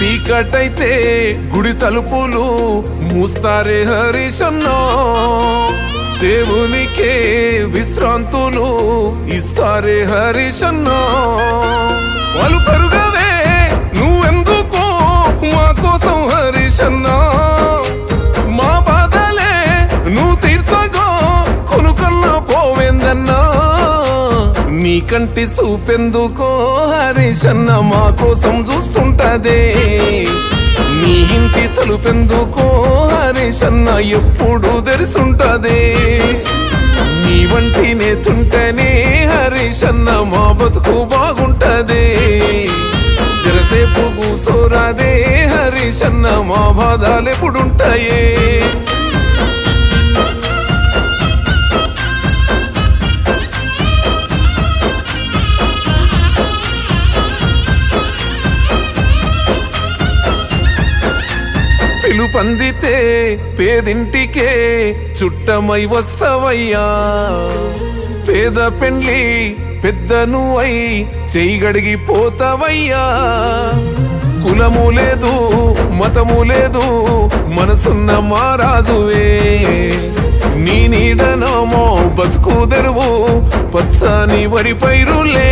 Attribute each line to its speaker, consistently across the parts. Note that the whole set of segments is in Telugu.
Speaker 1: చీకటైతే గుడి తలుపులు మూస్తారే హరీశన్నా, దేవునికే విశ్రాంతులు ఇస్తారే హరీశన్నా. వాళ్ళు పెరుగవే నువ్వెందుకో మా కోసం హరీశన్నా, మా బాధలే నువ్వు తీర్చగా కొనుకన్నా పోవేందన్నా. నీ కంటి చూపెందుకో హరీశన్న మా కోసం చూస్తుంటదే, నీ ఇంటి తలుపెందుకో హరీశన్న ఎప్పుడు తెరిసుంటదే. నీ వంటి నేతుంటేనే హరీశన్న మా బతుకు బాగుంటదే. జరసేపు కూసోరాదే హరీశన్న మా బాధలెప్పుడుంటాయే. పిలుపందితే పేదింటికే చుట్టమై వస్తవయ్యా, పేద పెండ్లి పెద్దను అయి చెయ్యగడిగి పోతవయ్యా. కులము లేదు మతము లేదు మనసున్న మా రాజువే, నీ నీడనామో బతుకు తెరువు పచ్చని వరి పైరులే.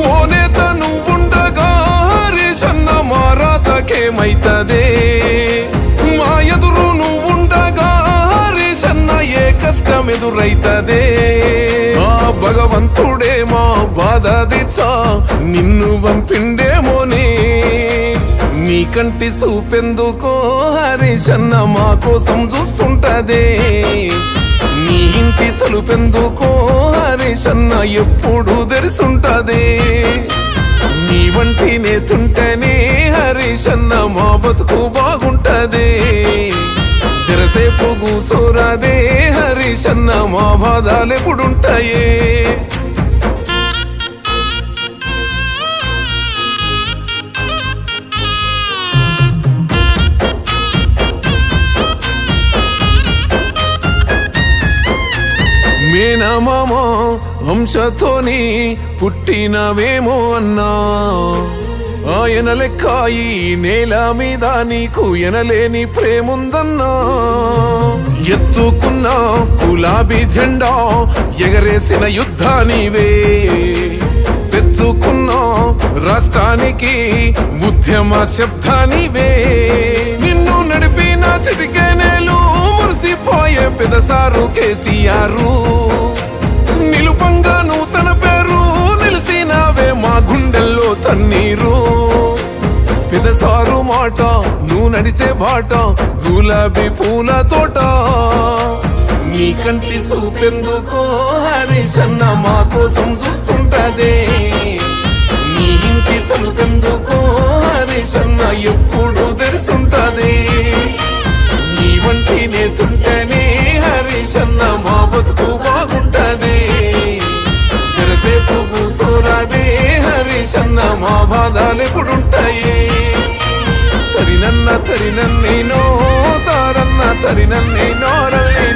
Speaker 1: ఓ నేత నువ్వుండగా హరీశన్న మా రాతకేమైతదే, మా ఎదురు నువ్వుండగా హరీశన్న ఏ కష్టం ఎదురైతదే. ఆ భగవంతుడే మా బాధ తీర్చా నిన్ను పంపిండేమోనే, నీ కంటి చూపెందుకో హరీశన్న మా కోసం చూస్తుంటదే. నీ ఇంటి తలుపెందుకో హరీశన్న ఎప్పుడు తెరిసుంటదే. నీ వంటి నేతుంటేనే హరీశన్న మా బతుకు బాగుంటదే. జరసేపు కూసోరాదే హరీశన్న మా బాధలెప్పుడుంటాయే. మేనమామ వంశతోని పుట్టినవేమో అన్నా, ఆయన లెక్క ఈ నేల మీద నీకు ఎనలేని ప్రేముందన్నా. ఎత్తుకున్న గులాబీ జెండా ఎగరేసిన యుద్ధానివే, తెచ్చుకున్న రాష్ట్రానికి ఉద్యమ శబ్దానివే. నిన్ను నడిపిన చిటికెనేలు మురిసిపోయే పెదసారు కేసీఆరు, నిలుపంగా నూతన పేరు నిలిసినావే మా గుండెల్లో తన్నీరు. పెదసారు మాట నువ్వు నడిచే బాట గులాబీ పూల తోట, నీ కంటి చూపెందుకో హరీశన్న మా కోసం చూస్తుంటదే. నీ ఇంటి తలుపెందుకో హరీశన్న ఎప్పుడు తెరిసుంటదే. నీ వంటి నేతుంటేనే హరీశన్న మా బతుకు బాగుంటదే. జరసేపు కూసోరాదే హరీశన్న మా బాధలెప్పుడుంటాయే. తరినన్న తరినన్నేనో తారన్న తరినన్నేనో రల్లే